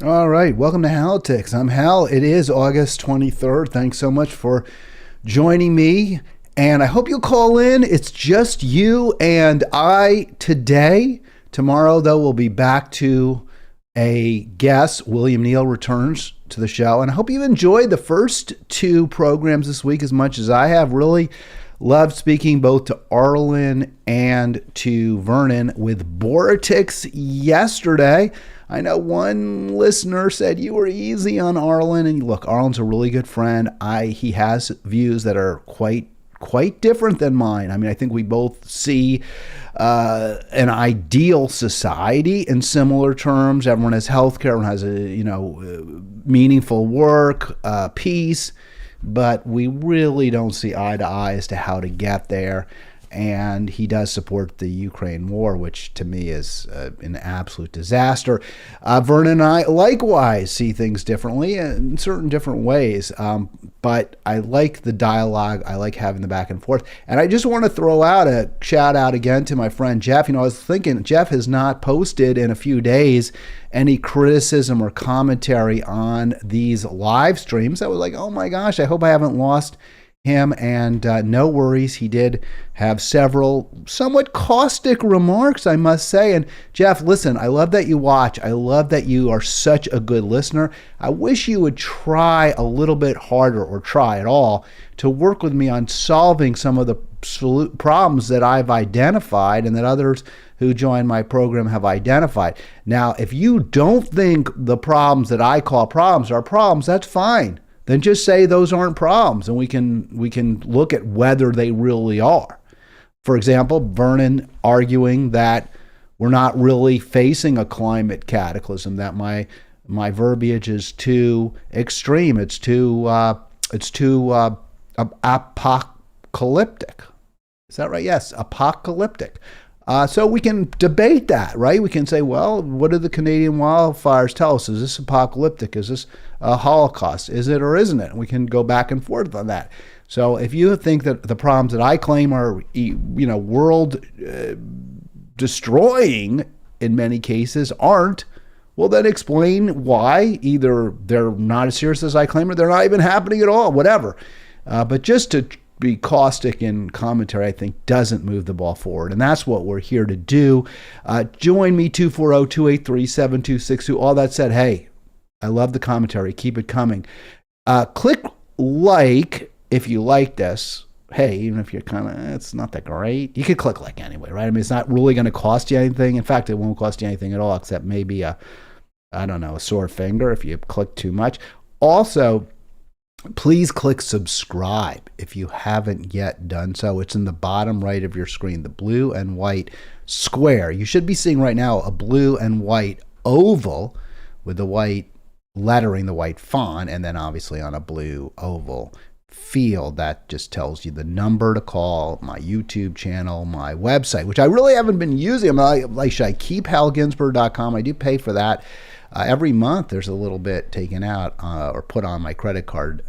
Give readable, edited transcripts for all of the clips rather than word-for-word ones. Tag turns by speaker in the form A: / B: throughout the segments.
A: All right, welcome to Halitics. I'm Hal. It is August 23rd. Thanks so much for joining me. And I hope you'll call in. It's just you and I today. Tomorrow, though, we'll be back to a guest. William Neal returns to the show. And I hope you enjoyed the first two programs this week as much as I have. Really loved speaking both to Arlen and to Vernon with Boretics yesterday. I know one listener said you were easy on Arlen, and look, Arlen's a really good friend. He has views that are quite different than mine. I mean, I think we both see an ideal society in similar terms. Everyone has healthcare, everyone has meaningful work, peace, but we really don't see eye to eye as to how to get there. And he does support the Ukraine war, which to me is an absolute disaster. Vernon and I likewise see things differently in certain different ways, but I like the dialogue. I like having the back and forth. And I just want to throw out a shout out again to my friend Jeff. I was thinking Jeff has not posted in a few days any criticism or commentary on these live streams. I was like, oh my gosh, I hope I haven't lost him, and no worries, he did have several somewhat caustic remarks, I must say. And Jeff, listen, I love that you watch. I love that you are such a good listener. I wish you would try a little bit harder, or try at all, to work with me on solving some of the problems that I've identified and that others who join my program have identified. Now, if you don't think the problems that I call problems are problems, that's fine. Then just say those aren't problems, and we can look at whether they really are. For example, Vernon arguing that we're not really facing a climate cataclysm, that my verbiage is too extreme, it's too apocalyptic. Is that right? Yes, apocalyptic. So we can debate that, right? We can say, well, what do the Canadian wildfires tell us? Is this apocalyptic? Is this a Holocaust? Is it or isn't it? And we can go back and forth on that. So if you think that the problems that I claim are, world destroying in many cases aren't, well, then explain why. Either they're not as serious as I claim, or they're not even happening at all, whatever. But just to be caustic in commentary, I think, doesn't move the ball forward. And that's what we're here to do. Join me, 240-283-7262. All that said, hey, I love the commentary. Keep it coming. Click like if you like this. Hey, even if you're kind of, it's not that great, you could click like anyway, right? I mean, it's not really going to cost you anything. In fact, it won't cost you anything at all, except maybe a sore finger if you click too much. Also, please click subscribe if you haven't yet done so. It's in the bottom right of your screen, the blue and white square. You should be seeing right now a blue and white oval with the white lettering, the white font, and then obviously on a blue oval field. That just tells you the number to call, my YouTube channel, my website, which I really haven't been using. Should I keep halginsberg.com? I do pay for that. Every month there's a little bit taken out or put on my credit card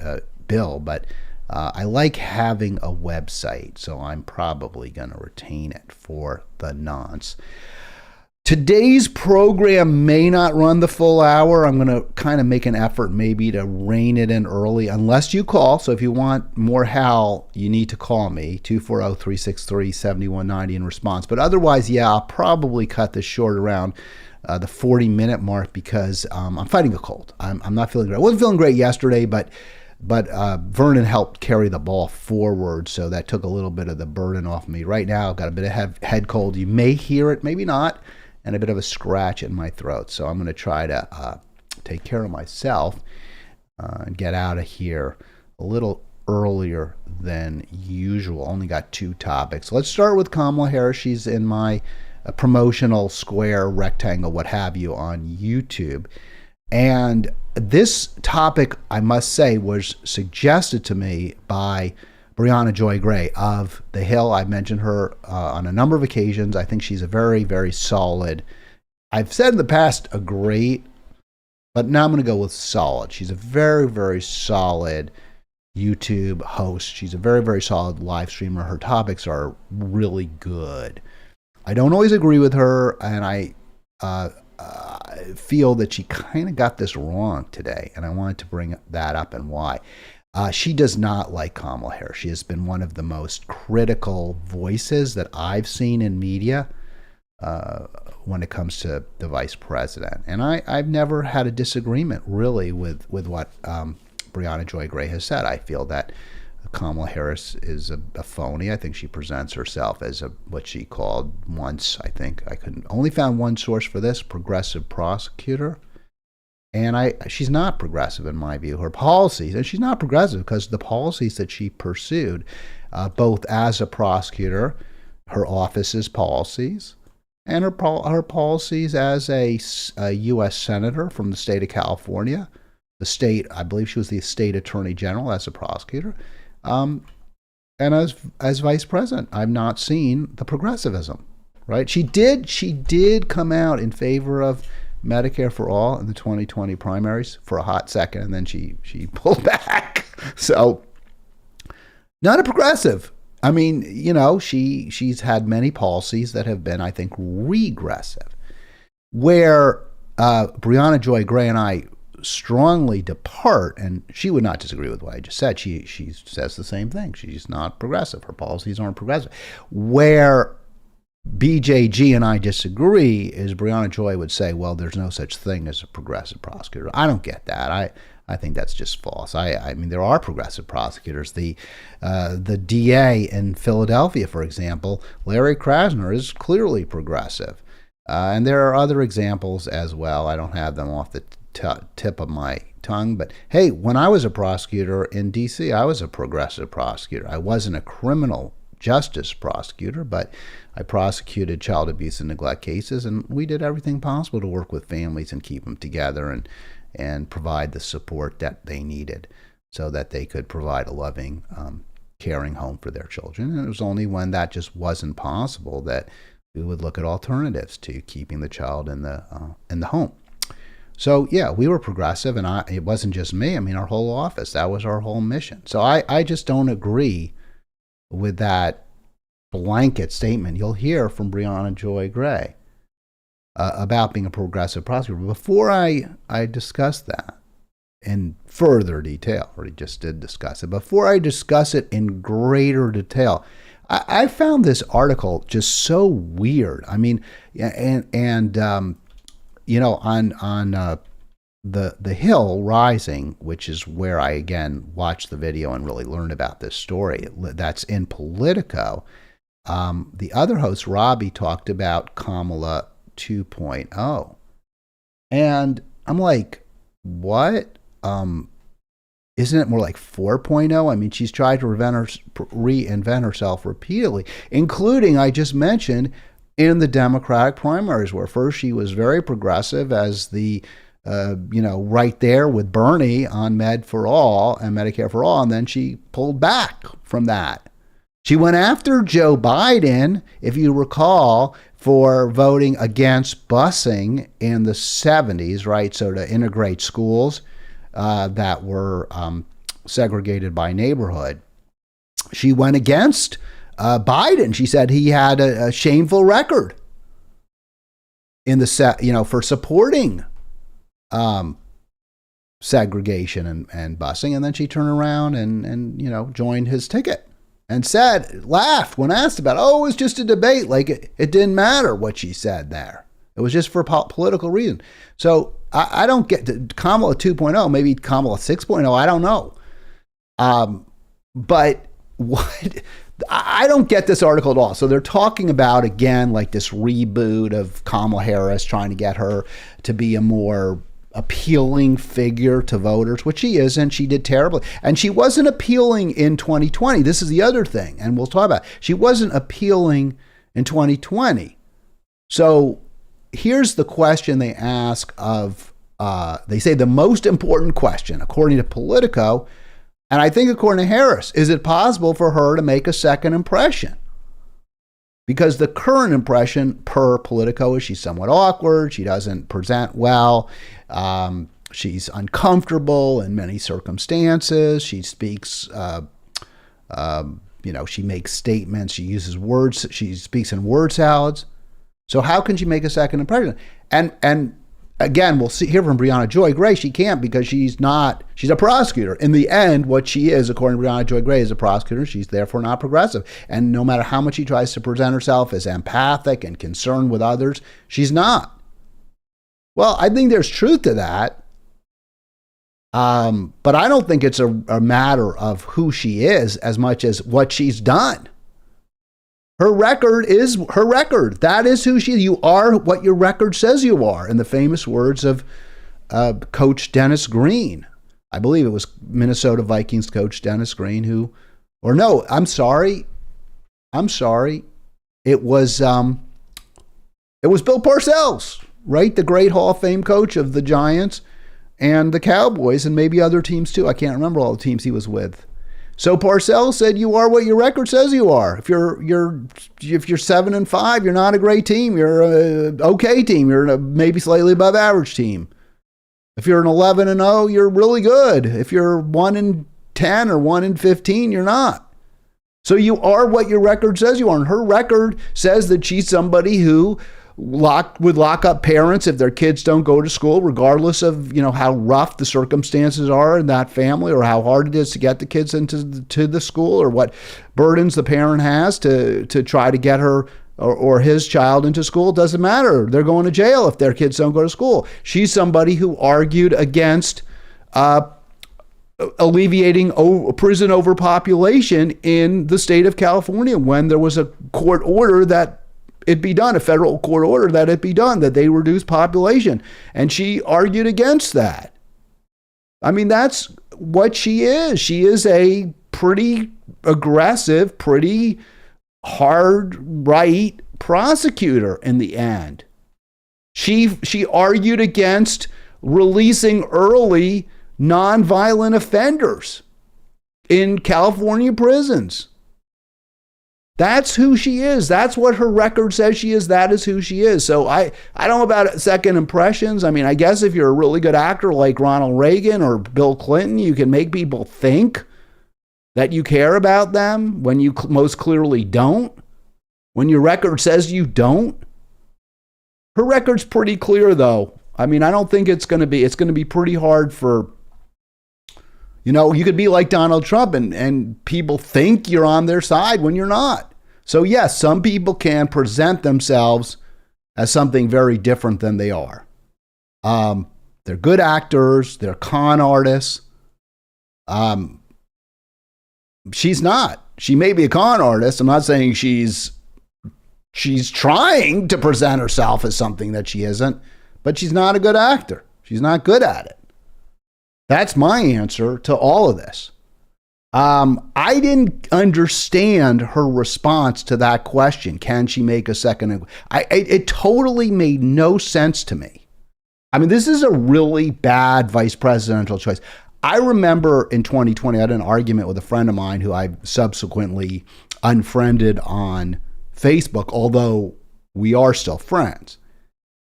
A: bill, but I like having a website, so I'm probably going to retain it for the nonce. Today's program may not run the full hour. I'm going to kind of make an effort maybe to rein it in early, unless you call. So if you want more Hal, you need to call me, 240-363-7190 in response. But otherwise, yeah, I'll probably cut this short around the 40-minute mark, because I'm fighting a cold. I'm not feeling great. I wasn't feeling great yesterday, but Vernon helped carry the ball forward, so that took a little bit of the burden off me. Right now, I've got a bit of head cold. You may hear it, maybe not, and a bit of a scratch in my throat. So I'm going to try to take care of myself and get out of here a little earlier than usual. Only got two topics. Let's start with Kamala Harris. She's in my promotional square, rectangle, what have you, on YouTube. And this topic, I must say, was suggested to me by Brianna Joy Gray of The Hill. I've mentioned her on a number of occasions. I think she's a very, very solid, I've said in the past a great, but now I'm going to go with solid. She's a very, very solid YouTube host. She's a very, very solid live streamer. Her topics are really good. I don't always agree with her, and I feel that she kind of got this wrong today, and I wanted to bring that up and why. She does not like Kamala Harris. She has been one of the most critical voices that I've seen in media when it comes to the vice president. And I've never had a disagreement, really, with what Brianna Joy Gray has said. I feel that Kamala Harris is a phony. I think she presents herself as what she called once, I think, I only found one source for this, progressive prosecutor. And she's not progressive in my view. Her policies, and she's not progressive because the policies that she pursued, both as a prosecutor, her office's policies, and her policies as a U.S. senator from the state of California, the state, I believe she was the state attorney general as a prosecutor, and as vice president, I've not seen the progressivism. Right? She did come out in favor of Medicare for all in the 2020 primaries for a hot second, and then she pulled back. So, not a progressive. I mean, she's had many policies that have been, I think, regressive. Where Brianna Joy Gray and I strongly depart, and she would not disagree with what I just said. She says the same thing. She's not progressive. Her policies aren't progressive. Where BJG and I disagree is Brianna Joy would say, well, there's no such thing as a progressive prosecutor. I don't get that. I think that's just false. I mean, there are progressive prosecutors. The DA in Philadelphia, for example, Larry Krasner, is clearly progressive. And there are other examples as well. I don't have them off the tip of my tongue. But hey, when I was a prosecutor in D.C., I was a progressive prosecutor. I wasn't a criminal justice prosecutor, but I prosecuted child abuse and neglect cases, and we did everything possible to work with families and keep them together and provide the support that they needed so that they could provide a loving, caring home for their children. And it was only when that just wasn't possible that we would look at alternatives to keeping the child in the home. So yeah, we were progressive, and it wasn't just me. I mean, our whole office, that was our whole mission. So I just don't agree with that blanket statement you'll hear from Brianna Joy Gray about being a progressive prosecutor. Before I discuss that in further detail, already just did discuss it, before I discuss it in greater detail, I found this article just so weird. I mean, on the Hill Rising, which is where I again watched the video and really learned about this story, that's in Politico. The other host, Robbie, talked about Kamala 2.0. And I'm like, what? Isn't it more like 4.0? I mean, she's tried to reinvent herself repeatedly, including, I just mentioned, in the Democratic primaries, where first she was very progressive as the, right there with Bernie on Med for All and Medicare for All, and then she pulled back from that. She went after Joe Biden, if you recall, for voting against busing in the 70s, right? So to integrate schools that were segregated by neighborhood. She went against Biden. She said he had a shameful record in the for supporting segregation and busing. And then she turned around and joined his ticket. And laughed when asked about, it was just a debate. Like it didn't matter what she said there. It was just for political reason. So I don't get Kamala 2.0, maybe Kamala 6.0, I don't know. But what, I don't get this article at all. So they're talking about, again, like this reboot of Kamala Harris, trying to get her to be a more appealing figure to voters, which she isn't. She did terribly. And she wasn't appealing in 2020. This is the other thing, and we'll talk about it. She wasn't appealing in 2020. So here's the question they ask of, they say the most important question, according to Politico, and I think according to Harris, is it possible for her to make a second impression? Because the current impression per Politico is she's somewhat awkward. She doesn't present well. She's uncomfortable in many circumstances. She speaks, she makes statements. She uses words. She speaks in word salads. So how can she make a second impression? And again, we'll hear from Brianna Joy Gray. She can't because she's a prosecutor. In the end, what she is, according to Brianna Joy Gray, is a prosecutor. She's therefore not progressive. And no matter how much she tries to present herself as empathic and concerned with others, she's not. Well, I think there's truth to that. But I don't think it's a matter of who she is as much as what she's done. Her record is her record. That is who she is. You are what your record says you are, in the famous words of Coach Dennis Green. I believe it was Minnesota Vikings coach Dennis Green It was Bill Parcells, right? The great Hall of Fame coach of the Giants and the Cowboys and maybe other teams too. I can't remember all the teams he was with. So Parcells said, "You are what your record says you are. If you're 7-5, you're not a great team. You're an okay team. You're a maybe slightly above average team. If you're an 11-0, you're really good. If you're 1-10 or 1-15, you're not. So you are what your record says you are." And her record says that she's somebody who would lock up parents if their kids don't go to school, regardless of, how rough the circumstances are in that family or how hard it is to get the kids into the school or what burdens the parent has to try to get her or his child into school. It doesn't matter. They're going to jail if their kids don't go to school. She's somebody who argued against alleviating prison overpopulation in the state of California when there was a court order that it be done, a federal court order that it be done, that they reduce population. And she argued against that. I mean, that's what she is. She is a pretty aggressive, pretty hard right prosecutor in the end. She argued against releasing early nonviolent offenders in California prisons. That's who she is. That's what her record says she is. That is who she is. So I don't know about second impressions. I mean, I guess if you're a really good actor like Ronald Reagan or Bill Clinton, you can make people think that you care about them when you most clearly don't. When your record says you don't. Her record's pretty clear, though. I mean, I don't think it's going to be pretty hard for, you could be like Donald Trump and people think you're on their side when you're not. So yes, some people can present themselves as something very different than they are. They're good actors. They're con artists. She's not. She may be a con artist. I'm not saying she's trying to present herself as something that she isn't, but she's not a good actor. She's not good at it. That's my answer to all of this. I didn't understand her response to that question. Can she make a second? It totally made no sense to me. I mean, this is a really bad vice presidential choice. I remember in 2020, I had an argument with a friend of mine who I subsequently unfriended on Facebook, although we are still friends.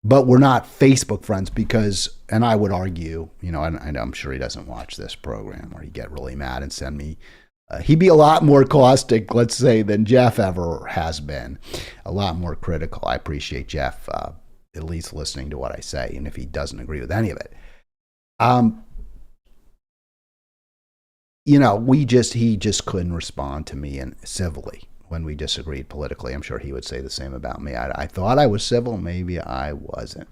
A: But we're not Facebook friends because, and I would argue, and I'm sure he doesn't watch this program or he'd get really mad and send me, he'd be a lot more caustic, let's say, than Jeff ever has been. A lot more critical. I appreciate Jeff at least listening to what I say, and if he doesn't agree with any of it. He just couldn't respond to me civilly. When we disagreed politically. I'm sure he would say the same about me. I thought I was civil. Maybe I wasn't.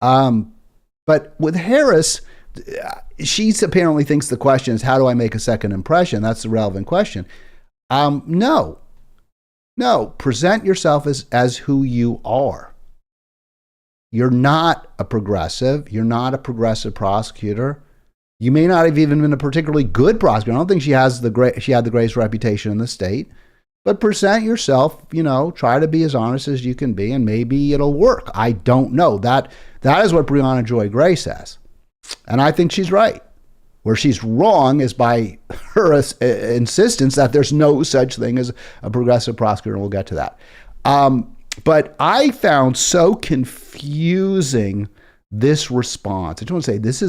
A: But with Harris, she apparently thinks the question is, how do I make a second impression? That's the relevant question. No. Present yourself as who you are. You're not a progressive. You're not a progressive prosecutor. You may not have even been a particularly good prosecutor. I don't think she had the greatest reputation in the state. But present yourself, try to be as honest as you can be, and maybe it'll work. I don't know. That is what Brianna Joy Gray says. And I think she's right. Where she's wrong is by her insistence that there's no such thing as a progressive prosecutor, and we'll get to that. But I found so confusing this response. I just want to say this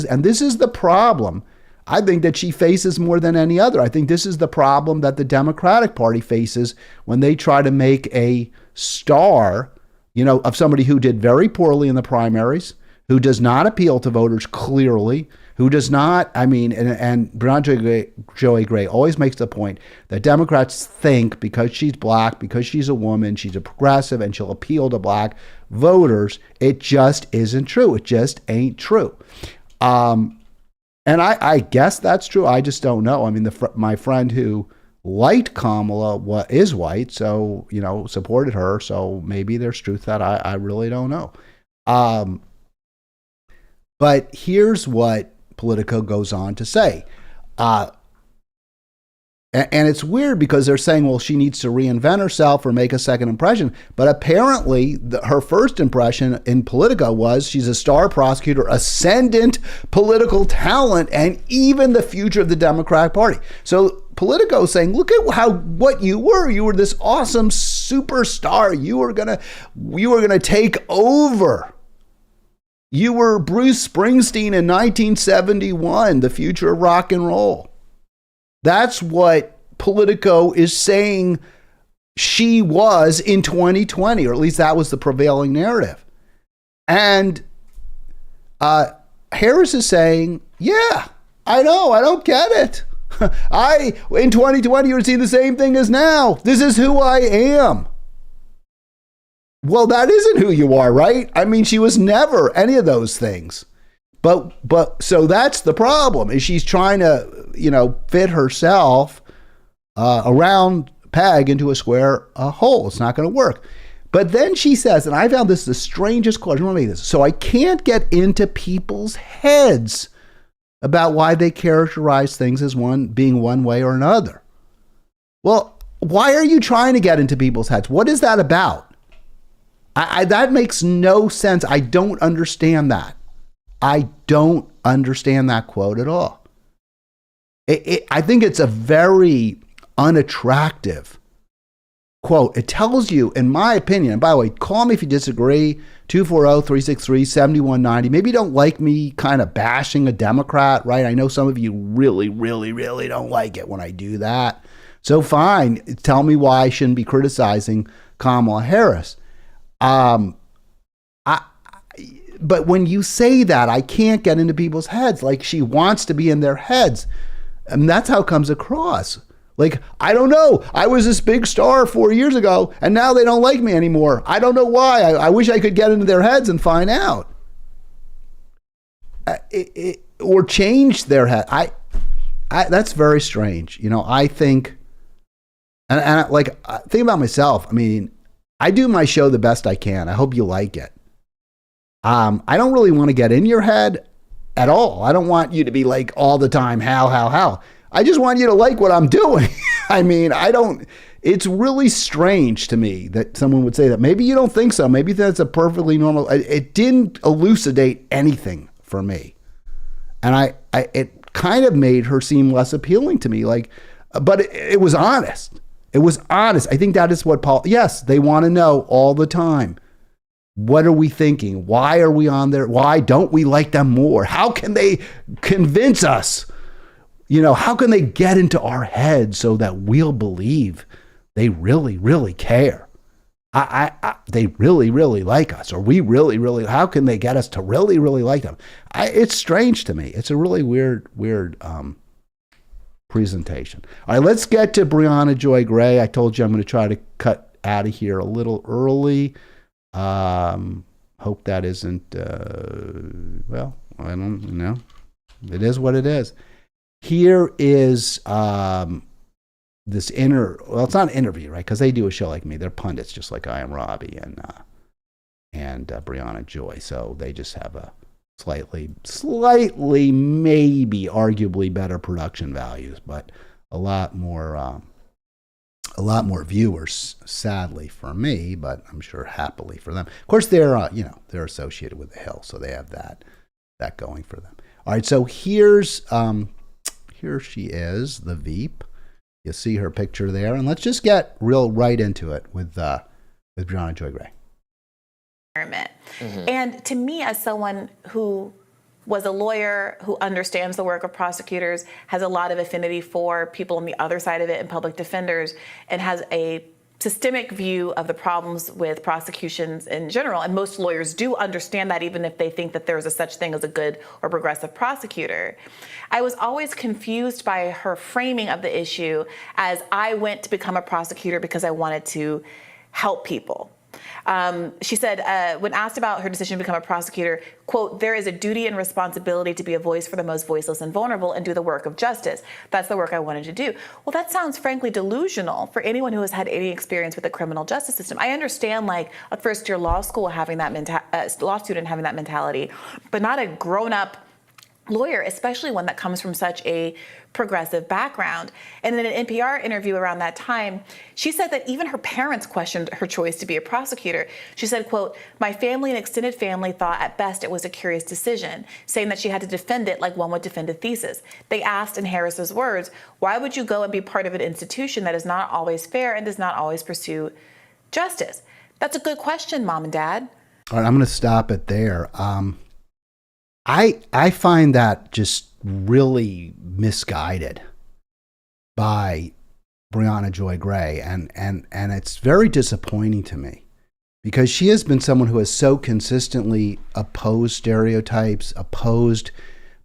A: is the problem I think that she faces more than any other. I think this is the problem that the Democratic Party faces when they try to make a star of somebody who did very poorly in the primaries, who does not appeal to voters clearly, who does not, and Brianna Joy Gray always makes the point that Democrats think because she's black, because she's a woman, she's a progressive, and she'll appeal to black voters. It just isn't true. It just ain't true. And I guess that's true. I just don't know. My friend who liked Kamala is white, so, supported her. So maybe there's truth that I really don't know. But here's what Politico goes on to say. And it's weird because they're saying, well, she needs to reinvent herself or make a second impression. But apparently her first impression in Politico was she's a star prosecutor, ascendant political talent, and even the future of the Democratic Party. So Politico is saying, look at what you were. You were this awesome superstar. You were gonna take over. You were Bruce Springsteen in 1971, the future of rock and roll. That's what Politico is saying she was in 2020, or at least that was the prevailing narrative. And Harris is saying, yeah, I know, I don't get it. In 2020, you would see the same thing as now. This is who I am. Well, that isn't who you are, right? She was never any of those things. But so that's the problem, is she's trying to, fit herself a round peg into a square hole. It's not going to work. But then she says, and I found this the strangest quote. Let me read this. So I can't get into people's heads about why they characterize things as being one way or another. Well, why are you trying to get into people's heads? What is that about? That makes no sense. I don't understand that. I don't understand that quote at all. I think it's a very unattractive quote. It tells you, in my opinion, and by the way, call me if you disagree, 240-363-7190. Maybe you don't like me kind of bashing a Democrat, right? I know some of you really, really, really don't like it when I do that. So fine, tell me why I shouldn't be criticizing Kamala Harris. But when you say that, I can't get into people's heads. Like she wants to be in their heads. And that's how it comes across. Like, I don't know. I was this big star 4 years ago, and now they don't like me anymore. I don't know why. I wish I could get into their heads and find out. Or change their head. That's very strange. I think, and think about myself. I do my show the best I can. I hope you like it. I don't really want to get in your head at all. I don't want you to be like all the time, how. I just want you to like what I'm doing. It's really strange to me that someone would say that. Maybe you don't think so. Maybe that's a perfectly normal. It didn't elucidate anything for me. And it kind of made her seem less appealing to me. But it was honest. It was honest. I think that is what yes, they want to know all the time. What are we thinking? Why are we on there? Why don't we like them more? How can they convince us? How can they get into our heads so that we'll believe they really, really care? They really, really like us, or we really, really, how can they get us to really, really like them? It's strange to me. It's a really weird presentation. All right, let's get to Brianna Joy Gray. I told you I'm going to try to cut out of here a little early. Hope that isn't, well, I don't know. It is what it is. Here is this well, it's not an interview, right? Because they do a show like me. They're pundits, just like I am Robbie and Brianna Joy. So they just have a slightly, maybe arguably better production values, but a lot more viewers, sadly for me, but I'm sure happily for them. Of course, they're they're associated with The Hill, so they have that going for them. All right, so here she is, the Veep. You see her picture there, and let's just get right into it with Brianna Joy Gray.
B: Mm-hmm. And to me, as someone who was a lawyer who understands the work of prosecutors, has a lot of affinity for people on the other side of it and public defenders, and has a systemic view of the problems with prosecutions in general, and most lawyers do understand that, even if they think that there is a such thing as a good or progressive prosecutor. I was always confused by her framing of the issue as I went to become a prosecutor because I wanted to help people. She said, when asked about her decision to become a prosecutor, quote, "There is a duty and responsibility to be a voice for the most voiceless and vulnerable and do the work of justice. That's the work I wanted to do." Well, that sounds frankly delusional for anyone who has had any experience with the criminal justice system. I understand, like, a first-year law school having that law student having that mentality, but not a grown-up lawyer, especially one that comes from such a progressive background. And in an NPR interview around that time, she said that even her parents questioned her choice to be a prosecutor. She said, quote, "My family and extended family thought at best it was a curious decision, saying that she had to defend it like one would defend a thesis. They asked, in Harris's words, why would you go and be part of an institution that is not always fair and does not always pursue justice?" That's a good question, Mom and Dad.
A: All right, I'm going to stop it there. I find that just really misguided by Brianna Joy Gray, and it's very disappointing to me because she has been someone who has so consistently opposed stereotypes, opposed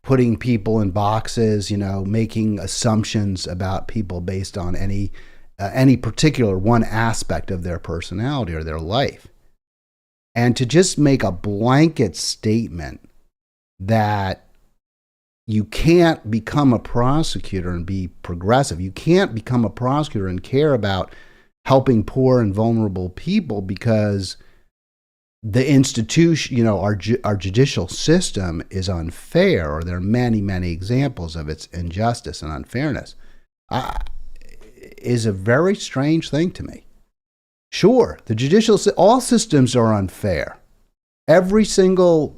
A: putting people in boxes, making assumptions about people based on any particular one aspect of their personality or their life. And to just make a blanket statement that you can't become a prosecutor and be progressive. You can't become a prosecutor and care about helping poor and vulnerable people because the institution, our judicial system is unfair, or there are many, many examples of its injustice and unfairness, is a very strange thing to me. Sure, all systems are unfair. Every single,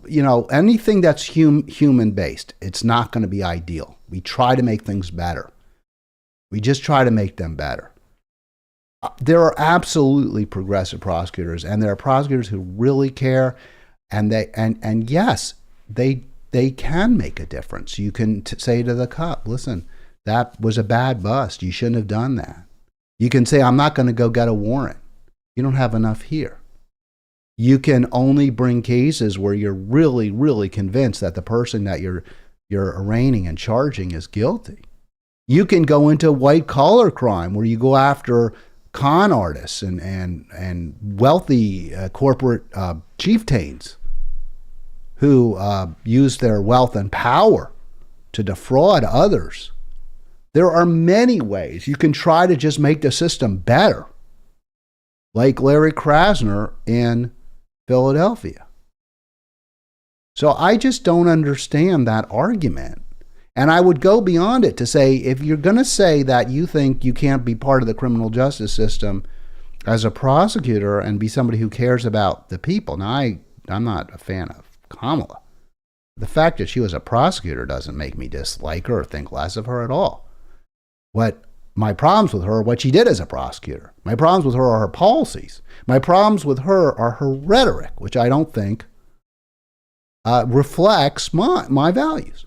A: anything that's human-based, it's not going to be ideal. We try to make things better. We just try to make them better. There are absolutely progressive prosecutors, and there are prosecutors who really care, and yes, they can make a difference. You can say to the cop, listen, that was a bad bust. You shouldn't have done that. You can say, I'm not going to go get a warrant. You don't have enough here. You can only bring cases where you're really, really convinced that the person that you're arraigning and charging is guilty. You can go into white collar crime where you go after con artists and wealthy corporate chieftains who use their wealth and power to defraud others. There are many ways you can try to just make the system better, like Larry Krasner in Philadelphia. So I just don't understand that argument. And I would go beyond it to say, if you're going to say that you think you can't be part of the criminal justice system as a prosecutor and be somebody who cares about the people. Now, I'm not a fan of Kamala. The fact that she was a prosecutor doesn't make me dislike her or think less of her at all. What my problems with her are what she did as a prosecutor. My problems with her are her policies. My problems with her are her rhetoric, which I don't think reflects my values.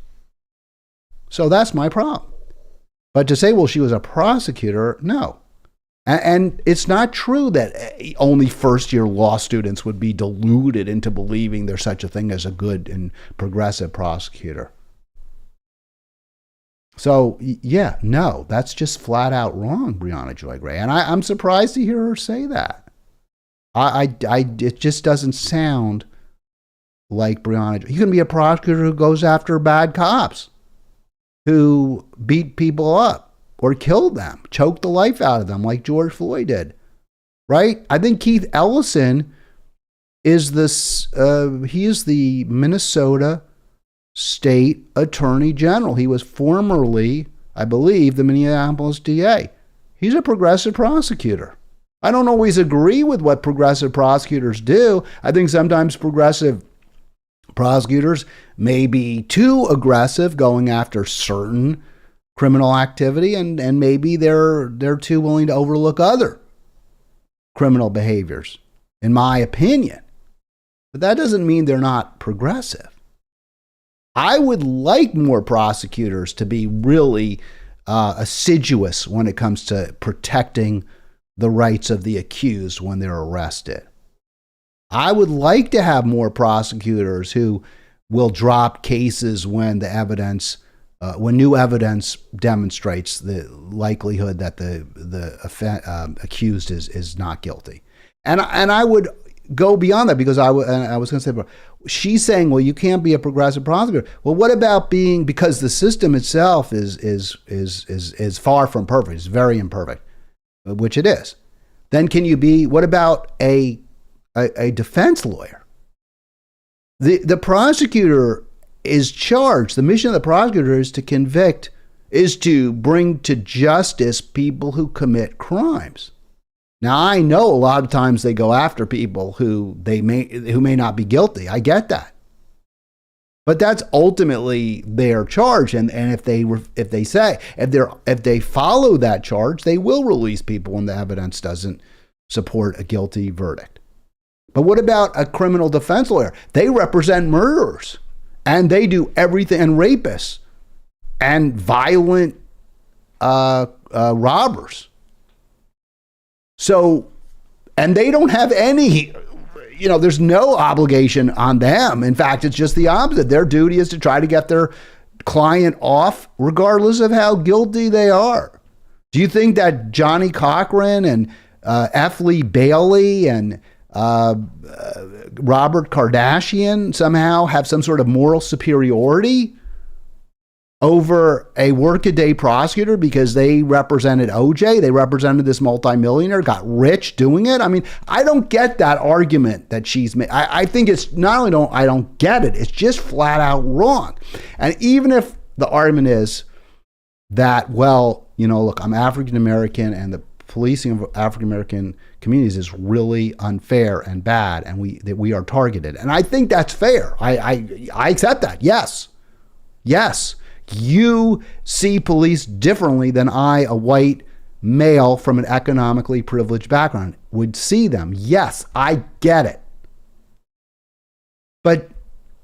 A: So that's my problem. But to say, well, she was a prosecutor, no. And it's not true that only first-year law students would be deluded into believing there's such a thing as a good and progressive prosecutor. So, yeah, no, that's just flat out wrong, Brianna Joy Gray. And I'm surprised to hear her say that. It just doesn't sound like Brianna. You can be a prosecutor who goes after bad cops, who beat people up or killed them, choked the life out of them like George Floyd did, right? I think Keith Ellison is he is the Minnesota State Attorney General. He was formerly, I believe, the Minneapolis DA. He's a progressive prosecutor. I don't always agree with what progressive prosecutors do. I think sometimes progressive prosecutors may be too aggressive going after certain criminal activity, and maybe they're too willing to overlook other criminal behaviors, in my opinion. But that doesn't mean they're not progressive. I would like more prosecutors to be really assiduous when it comes to protecting the rights of the accused when they're arrested. I would like to have more prosecutors who will drop cases when the evidence, when new evidence demonstrates the likelihood that the accused is not guilty. And I would go beyond that, because I was going to say, she's saying, well, you can't be a progressive prosecutor. Well, what about being, because the system itself is far from perfect, it's very imperfect, which it is. Then can you be, what about a defense lawyer? The prosecutor is charged. The mission of the prosecutor is to convict, is to bring to justice people who commit crimes. Now, I know a lot of times they go after people who may not be guilty. I get that. But that's ultimately their charge, and if they follow that charge, they will release people when the evidence doesn't support a guilty verdict. But what about a criminal defense lawyer? They represent murderers, and they do everything, and rapists, and violent robbers. So, and they don't have any, there's no obligation on them. In fact, it's just the opposite. Their duty is to try to get their client off, regardless of how guilty they are. Do you think that Johnny Cochran and F. Lee Bailey and Robert Kardashian somehow have some sort of moral superiority over a workaday prosecutor because they represented OJ, they represented this multimillionaire, got rich doing it? I mean, I don't get that argument that she's made. I think it's not only I don't get it, it's just flat out wrong. And even if the argument is that, well, look, I'm African American and the policing of African American communities is really unfair and bad, and we are targeted. And I think that's fair. I accept that. Yes. You see police differently than I, a white male from an economically privileged background, would see them. Yes, I get it. But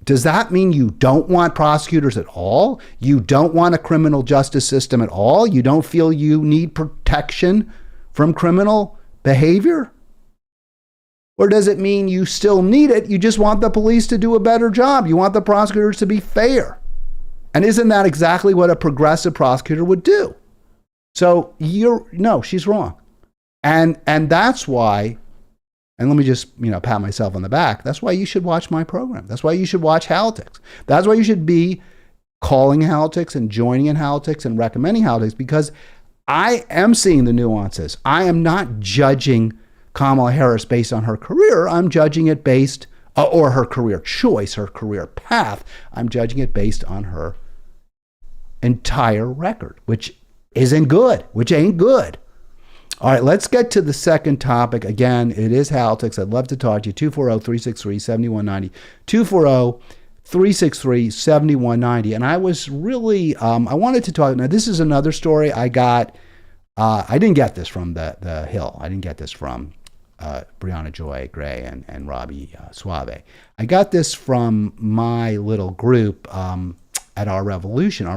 A: does that mean you don't want prosecutors at all? You don't want a criminal justice system at all? You don't feel you need protection from criminal behavior? Or does it mean you still need it? You just want the police to do a better job. You want the prosecutors to be fair. And isn't that exactly what a progressive prosecutor would do? So no, she's wrong. And that's why, and let me just, pat myself on the back. That's why you should watch my program. That's why you should watch Halitics. That's why you should be calling Halitics and joining in Halitics and recommending Halitics, because I am seeing the nuances. I am not judging Kamala Harris based on her career. I'm judging it based, or her career choice, her career path. I'm judging it based on her entire record, which ain't good. All right, let's get to the second topic. Again, it is Halitics. I'd love to talk to you. 240-363-7190. 240-363-7190. And I was really, I wanted to talk. Now, this is another story I got. I didn't get this from the Hill. I didn't get this from Brianna Joy Gray and Robbie Suave. I got this from my little group at our Revolution,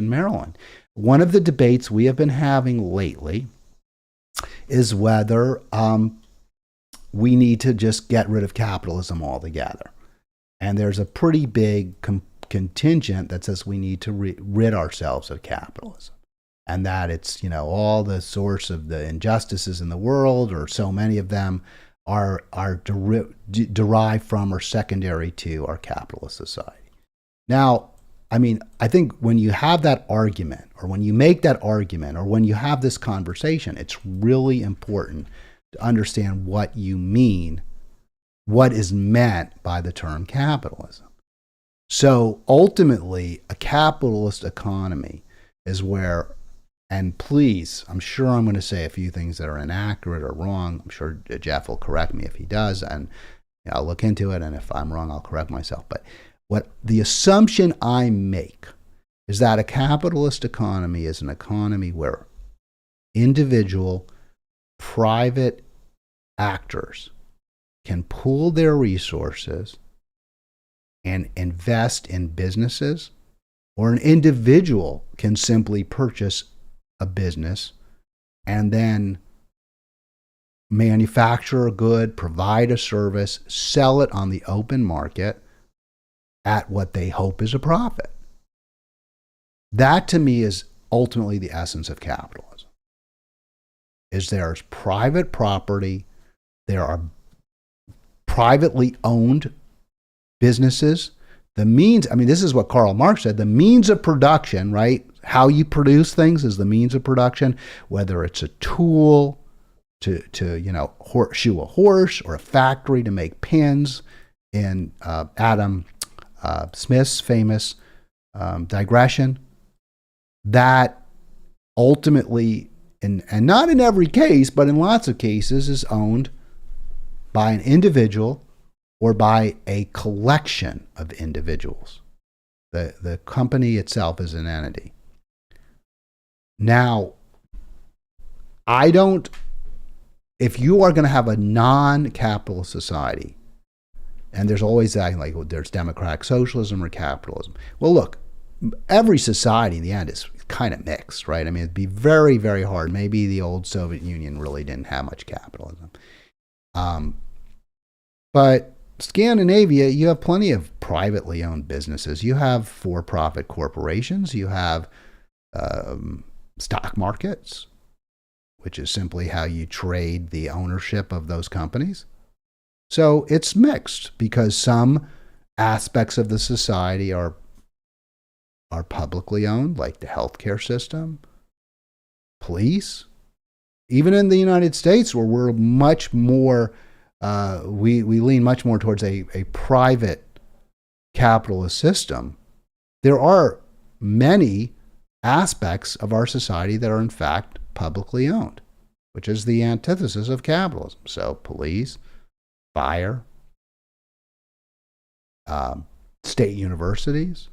A: Maryland. One of the debates we have been having lately is whether we need to just get rid of capitalism altogether. And there's a pretty big contingent that says we need to rid ourselves of capitalism. And that it's, all the source of the injustices in the world, or so many of them, are derived from or secondary to our capitalist society. Now, I think when you have that argument, or when you make that argument, or when you have this conversation, it's really important to understand what you mean, what is meant by the term capitalism. So ultimately, a capitalist economy is where, and please, I'm sure I'm going to say a few things that are inaccurate or wrong. I'm sure Jeff will correct me if he does, and I'll look into it, and if I'm wrong, I'll correct myself. But what the assumption I make is that a capitalist economy is an economy where individual, private actors can pool their resources and invest in businesses, or an individual can simply purchase a business and then manufacture a good, provide a service, sell it on the open market at what they hope is a profit. That to me is ultimately the essence of capitalism. Is there's private property, there are privately owned businesses. The means, I mean, this is what Karl Marx said, the means of production, right? How you produce things is the means of production, whether it's a tool to shoe a horse or a factory to make pins in Adam Smith's famous digression, that ultimately, and not in every case, but in lots of cases, is owned by an individual or by a collection of individuals. The company itself is an entity. Now, if you are going to have a non-capitalist society, and there's always that, like, there's democratic socialism or capitalism. Well, look, every society in the end is kind of mixed, right? I mean, it'd be very, very hard. Maybe the old Soviet Union really didn't have much capitalism. But Scandinavia, you have plenty of privately owned businesses. You have for-profit corporations. You have stock markets, which is simply how you trade the ownership of those companies. So it's mixed because some aspects of the society are publicly owned, like the healthcare system, police. Even in the United States, where we're much more, we lean much more towards a private capitalist system, there are many aspects of our society that are in fact publicly owned, which is the antithesis of capitalism. So police, fire, state universities.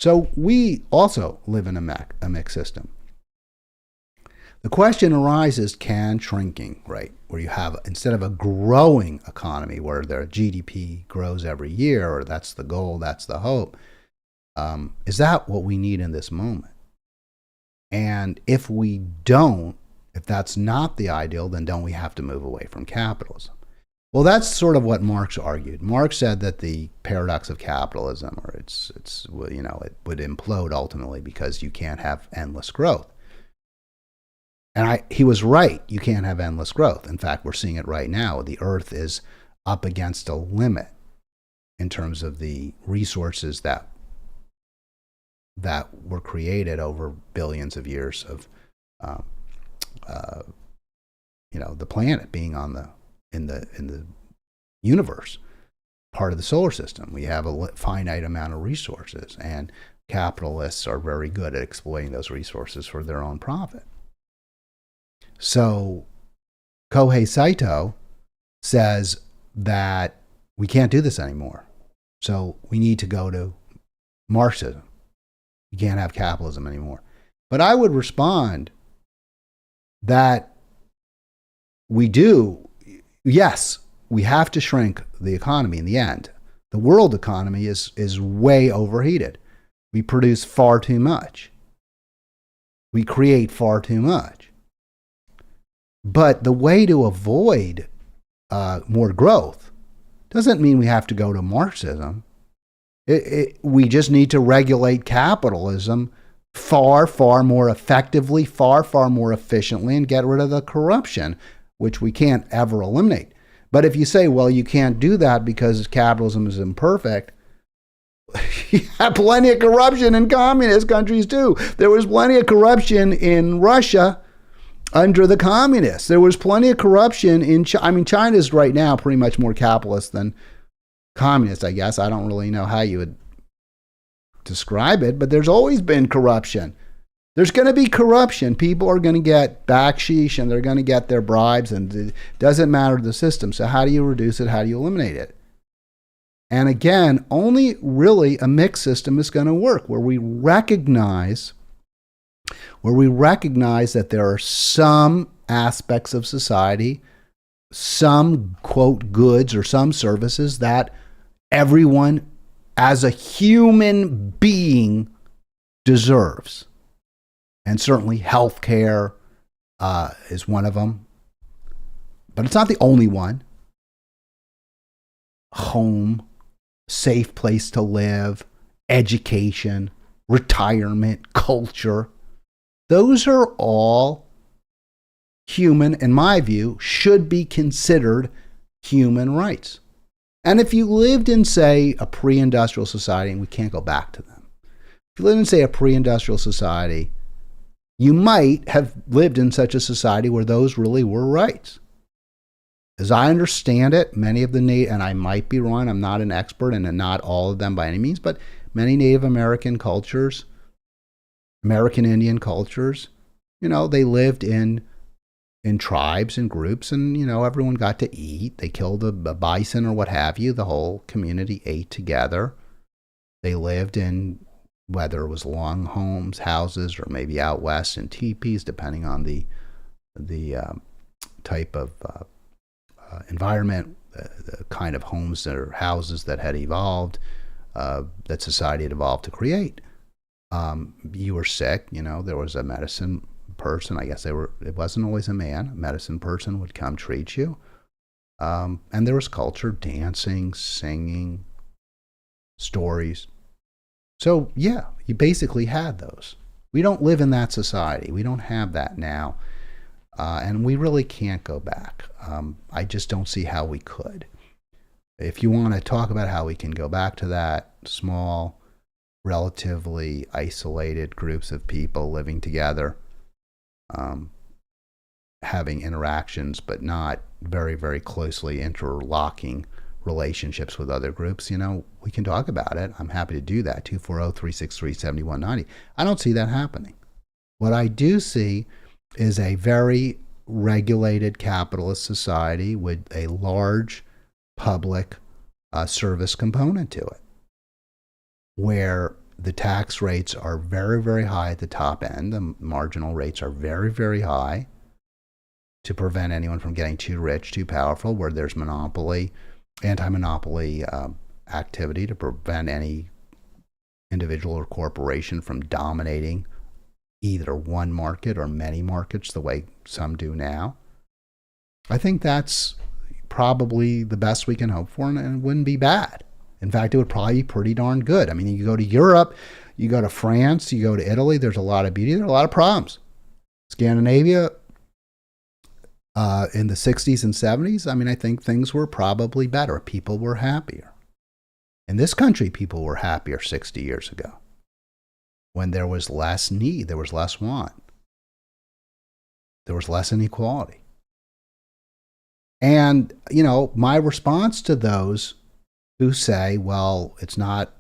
A: So we also live in a mixed system. The question arises, can shrinking, right, where you have, instead of a growing economy where their GDP grows every year, or that's the goal, that's the hope, is that what we need in this moment? And if we don't, if that's not the ideal, then don't we have to move away from capitalism? Well, that's sort of what Marx argued. Marx said that the paradox of capitalism, or it would implode ultimately because you can't have endless growth. And he was right. You can't have endless growth. In fact, we're seeing it right now. The Earth is up against a limit in terms of the resources that were created over billions of years of, the planet being in the universe, part of the solar system. We have a finite amount of resources, and capitalists are very good at exploiting those resources for their own profit. So Kohei Saito says that we can't do this anymore. So we need to go to Marxism. You can't have capitalism anymore. But I would respond that we do. Yes, we have to shrink the economy in the end. The world economy is way overheated. We produce far too much. We create far too much. But the way to avoid more growth doesn't mean we have to go to Marxism. We just need to regulate capitalism far, far more effectively, far, far more efficiently, and get rid of the corruption, which we can't ever eliminate. But if you say, well, you can't do that because capitalism is imperfect, you have plenty of corruption in communist countries too. There was plenty of corruption in Russia under the communists. There was plenty of corruption in China. I mean, China's right now pretty much more capitalist than communist, I guess. I don't really know how you would describe it, but there's always been corruption. There's going to be corruption. People are going to get backsheesh and they're going to get their bribes, and it doesn't matter the system. So how do you reduce it? How do you eliminate it? And again, only really a mixed system is going to work, where we recognize that there are some aspects of society, some, quote, goods or some services that everyone as a human being deserves. And certainly healthcare is one of them. but it's not the only one. Home, safe place to live, education, retirement, culture. Those are all human, in my view, should be considered human rights. And if you lived in, say, a pre-industrial society, and we can't go back to them. If you lived in, say, a pre-industrial society, you might have lived in such a society where those really were rights. As I understand it, many of the and I might be wrong, I'm not an expert, and not all of them by any means, but many Native American cultures, American Indian cultures, they lived in tribes and groups, and, everyone got to eat. They killed a bison or what have you. The whole community ate together. They lived in, whether it was long homes, houses, or maybe out west in teepees, depending on the type of environment, the kind of homes or houses that had evolved, that society had evolved to create. You were sick, there was a medicine person. I guess it wasn't always a man. A medicine person would come treat you. And there was culture, dancing, singing, stories. So yeah, you basically had those. We don't live in that society. We don't have that now. And we really can't go back. I just don't see how we could. If you want to talk about how we can go back to that, small, relatively isolated groups of people living together, having interactions, but not very, very closely interlocking relationships with other groups, we can talk about it. I'm happy to do that. 240-363-7190. I don't see that happening. What I do see is a very regulated capitalist society with a large public service component to it, where the tax rates are very, very high at the top end. The marginal rates are very, very high to prevent anyone from getting too rich, too powerful, where there's monopoly, anti-monopoly activity to prevent any individual or corporation from dominating either one market or many markets the way some do now. I think that's probably the best we can hope for, and it wouldn't be bad. In fact, it would probably be pretty darn good. I mean, you go to Europe, you go to France, you go to Italy, there's a lot of beauty, there are a lot of problems. Scandinavia, in the 60s and 70s, I think things were probably better. People were happier. In this country, people were happier 60 years ago, when there was less need, there was less want, there was less inequality. And, my response to those who say, well, it's not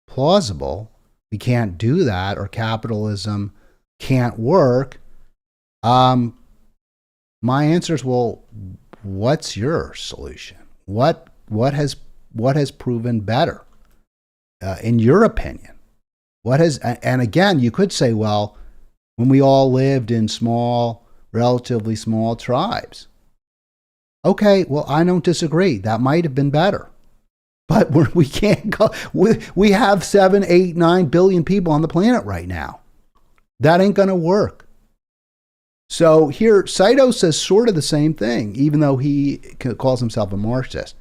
A: plausible, we can't do that, or capitalism can't work, my answer is, well, what's your solution? What has proven better, in your opinion? And again, you could say, well, when we all lived in relatively small tribes. Okay, well, I don't disagree. That might have been better. But we can't go. We have 7, 8, 9 billion people on the planet right now. That ain't going to work. So here, Saito says sort of the same thing, even though he calls himself a Marxist.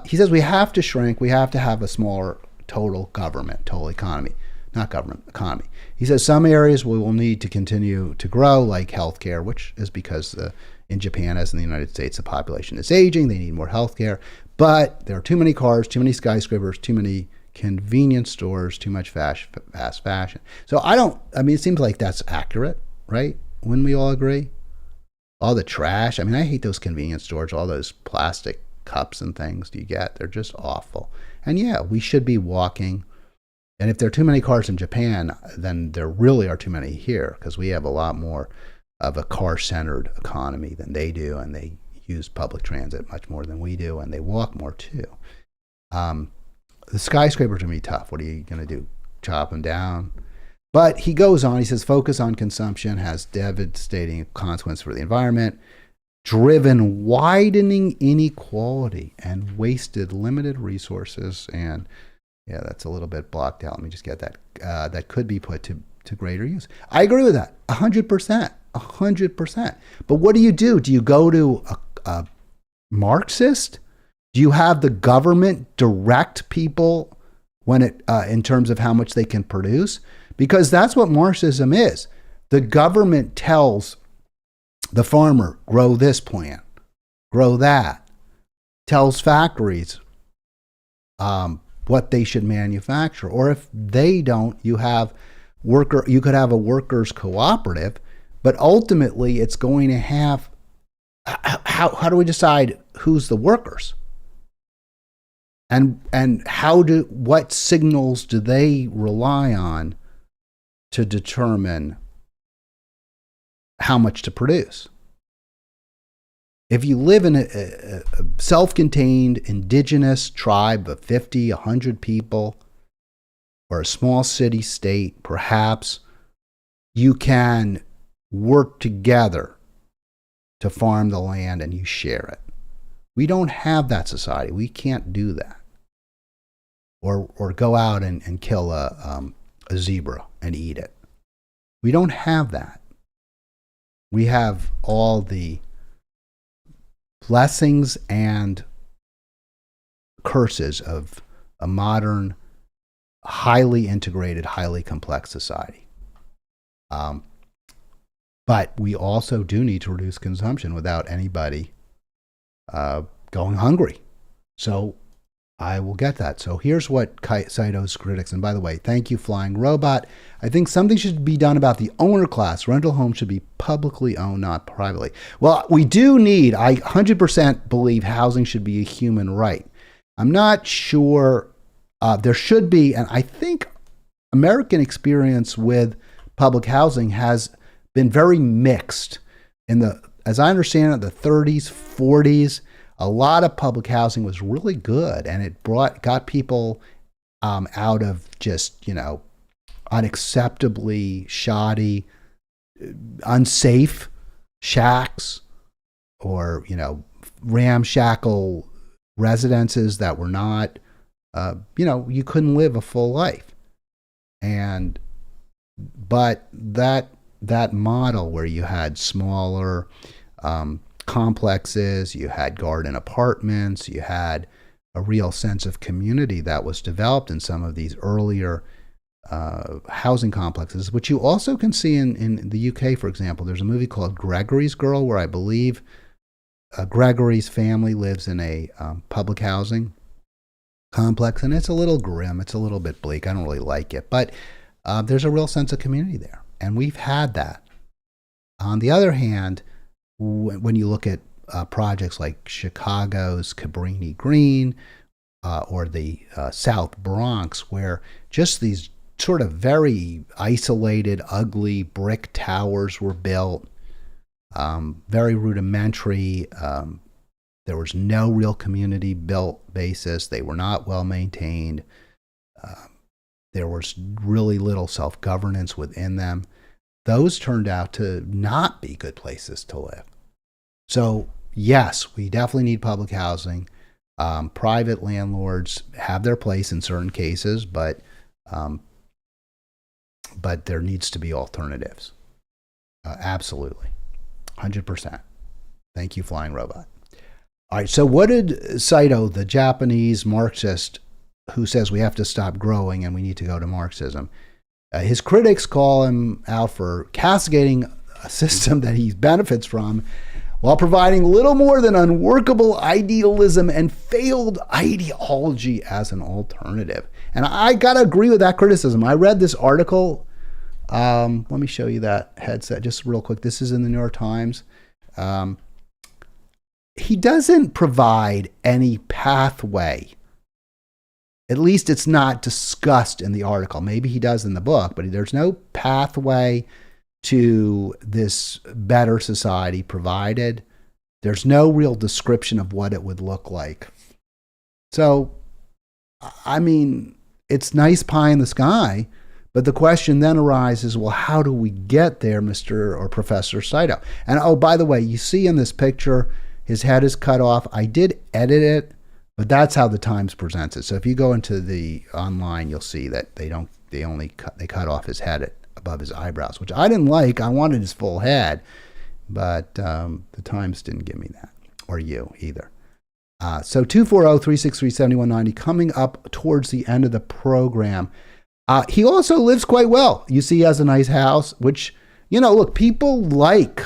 A: He says we have to shrink. We have to have a smaller total economy. Not government, economy. He says some areas we will need to continue to grow, like healthcare, which is because in Japan, as in the United States, the population is aging. They need more healthcare. But there are too many cars, too many skyscrapers, too many convenience stores, too much fast fashion. So it seems like that's accurate, right? Wouldn't we all agree? All the trash. I hate those convenience stores, all those plastic cups and things you get. They're just awful. And yeah, we should be walking. And if there are too many cars in Japan, then there really are too many here, because we have a lot more of a car-centered economy than they do, and they use public transit much more than we do, and they walk more too. The skyscrapers are going to be tough. What are you going to do? Chop them down? But he goes on, he says, focus on consumption has devastating consequences for the environment, driven widening inequality and wasted limited resources. And yeah, that's a little bit blocked out. Let me just get that. That could be put to greater use. I agree with that, 100%. 100%. But what do? Do you go to Marxist? Do you have the government direct people when it in terms of how much they can produce? Because that's what Marxism is. The government tells the farmer, grow this plant, grow that, tells factories what they should manufacture. Or if they don't, you could have a workers' cooperative, but ultimately it's going to have, how do we decide who's the workers? And what signals do they rely on to determine how much to produce? If you live in a self-contained indigenous tribe of 50, 100 people, or a small city state, perhaps you can work together to farm the land and you share it. We don't have that society. We can't do that. Or go out and kill a zebra and eat it. We don't have that. We have all the blessings and curses of a modern, highly integrated, highly complex society. But we also do need to reduce consumption without anybody going hungry. So I will get that. So here's what Saito's critics, and by the way, thank you, Flying Robot. I think something should be done about the owner class. Rental homes should be publicly owned, not privately. Well, we do need, I 100% believe housing should be a human right. I'm not sure there should be, and I think American experience with public housing has been very mixed. As I understand it, the 30s, 40s, a lot of public housing was really good, and it got people out of just, unacceptably shoddy, unsafe shacks or, ramshackle residences that were not, you couldn't live a full life. But that model where you had smaller complexes, you had garden apartments, you had a real sense of community that was developed in some of these earlier housing complexes, which you also can see in the UK, for example. There's a movie called Gregory's Girl, where I believe Gregory's family lives in a public housing complex, and it's a little grim, it's a little bit bleak. I don't really like it, but there's a real sense of community there, and we've had that. On the other hand, when you look at projects like Chicago's Cabrini Green or the South Bronx, where just these sort of very isolated, ugly brick towers were built, very rudimentary. There was no real community built basis. They were not well maintained. There was really little self-governance within them. Those turned out to not be good places to live. So yes, we definitely need public housing. Private landlords have their place in certain cases, but there needs to be alternatives. Absolutely. 100%. Thank you, Flying Robot. All right, so what did Saito, the Japanese Marxist who says we have to stop growing and we need to go to Marxism, his critics call him out for castigating a system that he benefits from while providing little more than unworkable idealism and failed ideology as an alternative. And I got to agree with that criticism. I read this article. Let me show you that headset just real quick. This is in the New York Times. He doesn't provide any pathway. At least it's not discussed in the article. Maybe he does in the book, but there's no pathway to this better society provided. There's no real description of what it would look like. So, I mean, it's nice pie in the sky, but the question then arises, well, how do we get there, Mr. or Professor Saito? And oh, by the way, you see in this picture, his head is cut off. I did edit it, but that's how the Times presents it. So if you go into the online, you'll see that they cut off his head above his eyebrows, which I didn't like. I wanted his full head, but the Times didn't give me that. or you either. So 240-363-7190, coming up towards the end of the program. He also lives quite well. You see, he has a nice house, which, look, people like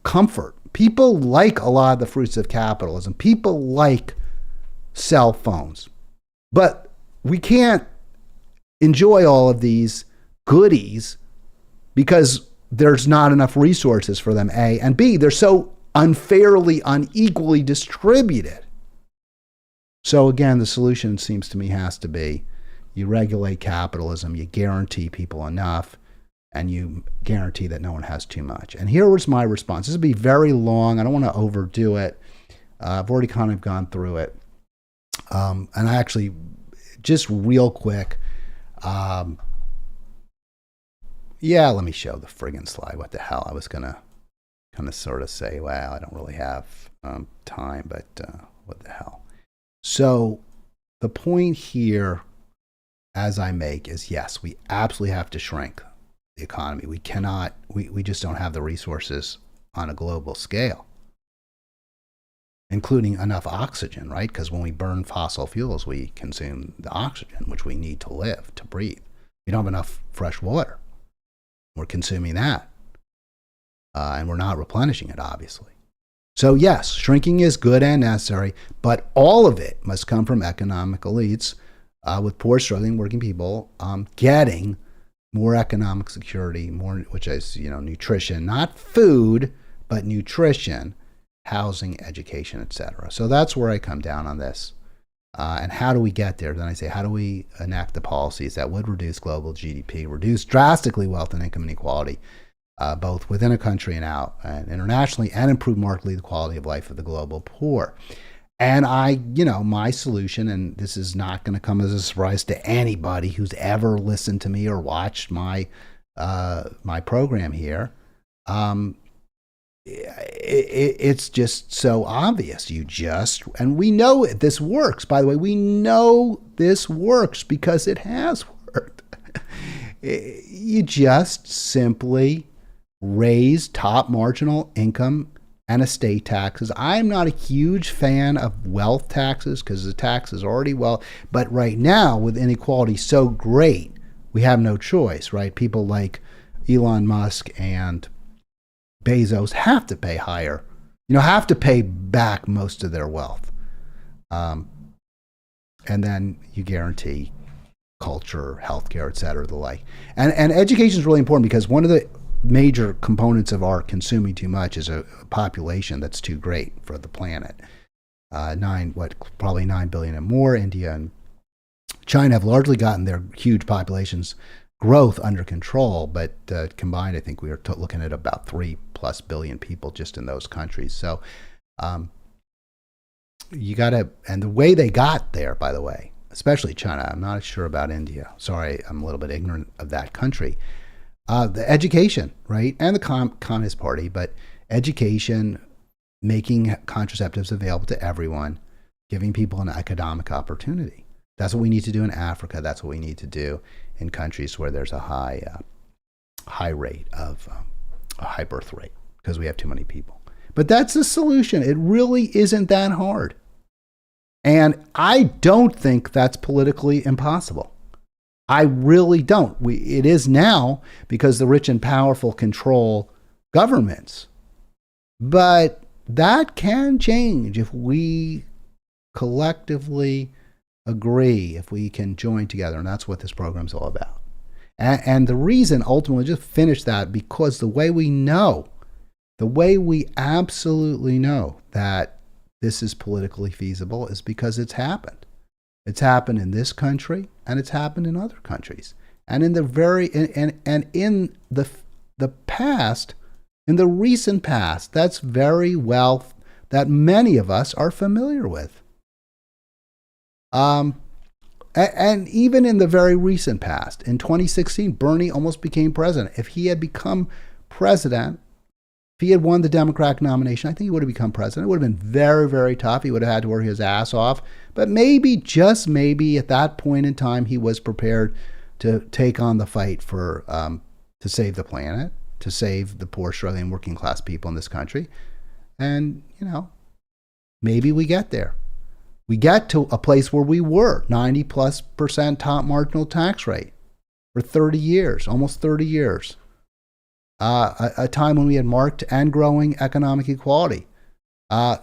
A: comfort. People like a lot of the fruits of capitalism. People like cell phones. But we can't enjoy all of these goodies because there's not enough resources for them, A, and B, they're so unfairly, unequally distributed. So again, the solution seems to me has to be you regulate capitalism, you guarantee people enough, and you guarantee that no one has too much. And here was my response. This will be very long. I don't want to overdo it. I've already kind of gone through it. And I actually, just real quick, let me show the friggin' slide. What the hell? I was going to kind of sort of say, well, I don't really have time, but what the hell? So the point here, as I make, is yes, we absolutely have to shrink the economy. We cannot, we just don't have the resources on a global scale, including enough oxygen, right? Because when we burn fossil fuels, we consume the oxygen, which we need to live, to breathe. We don't have enough fresh water. We're consuming that. And we're not replenishing it, obviously. So yes, shrinking is good and necessary, but all of it must come from economic elites with poor, struggling, working people getting more economic security, more, which is, nutrition, not food, but nutrition, housing, education, etc. So that's where I come down on this. And how do we get there? Then I say, how do we enact the policies that would reduce global GDP, reduce drastically wealth and income inequality, both within a country and out, and internationally, and improve markedly the quality of life of the global poor? And my solution, and this is not going to come as a surprise to anybody who's ever listened to me or watched my program here, it's just so obvious. And we know this works. By the way, we know this works because it has worked. You just simply raise top marginal income and estate taxes. I'm not a huge fan of wealth taxes because the tax is already but right now with inequality so great, we have no choice, right? People like Elon Musk and Bezos have to pay higher, have to pay back most of their wealth. And then you guarantee culture, healthcare, et cetera, the like. And education is really important because one of the major components of our consuming too much is a population that's too great for the planet. Probably 9 billion and more. India and China have largely gotten their huge populations growth under control, but combined, I think we are looking at about 3+ billion people just in those countries. So you got to, and the way they got there, by the way, especially China, I'm not sure about India. Sorry, I'm a little bit ignorant of that country. The education, right? And the Communist Party, but education, making contraceptives available to everyone, giving people an economic opportunity. That's what we need to do in Africa. That's what we need to do in countries where there's a high rate of a high birth rate because we have too many people. But that's the solution. It really isn't that hard. And I don't think that's politically impossible. I really don't. It is now because the rich and powerful control governments. But that can change if we collectively agree, if we can join together. And that's what this program's all about. And the reason, ultimately, just finish that, because the way we absolutely know that this is politically feasible is because it's happened. It's happened in this country, and it's happened in other countries. And in in the past, in the recent past, that's very wealth that many of us are familiar with. And even in the very recent past, in 2016, Bernie almost became president. If he had become president, if he had won the Democratic nomination, I think he would have become president. It would have been very, very tough. He would have had to work his ass off. But maybe, just maybe, at that point in time, he was prepared to take on the fight for to save the planet, to save the poor, struggling, working class people in this country. And, maybe we get there. We get to a place where we were 90+% top marginal tax rate for 30 years, almost 30 years. A time when we had marked and growing economic equality.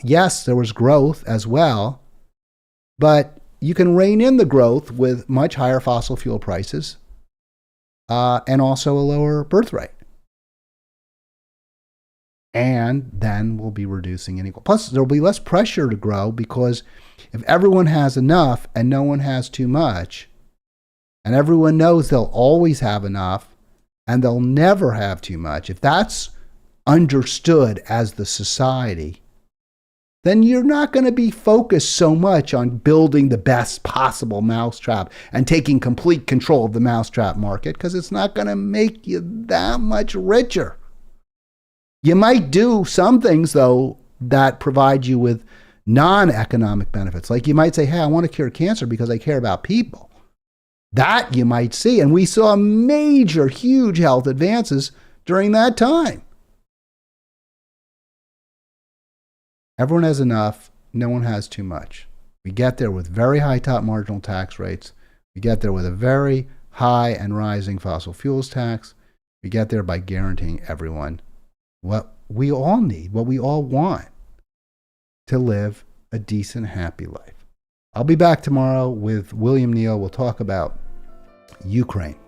A: Yes, there was growth as well, but you can rein in the growth with much higher fossil fuel prices and also a lower birth rate. And then we'll be reducing inequality. Plus, there'll be less pressure to grow because if everyone has enough and no one has too much, and everyone knows they'll always have enough and they'll never have too much, if that's understood as the society, then you're not going to be focused so much on building the best possible mousetrap and taking complete control of the mousetrap market because it's not going to make you that much richer. You might do some things, though, that provide you with non-economic benefits. Like you might say, hey, I want to cure cancer because I care about people. That you might see. And we saw major, huge health advances during that time. Everyone has enough. No one has too much. We get there with very high top marginal tax rates. We get there with a very high and rising fossil fuels tax. We get there by guaranteeing everyone what we all need, what we all want, to live a decent, happy life. I'll be back tomorrow with William Neal. We'll talk about Ukraine.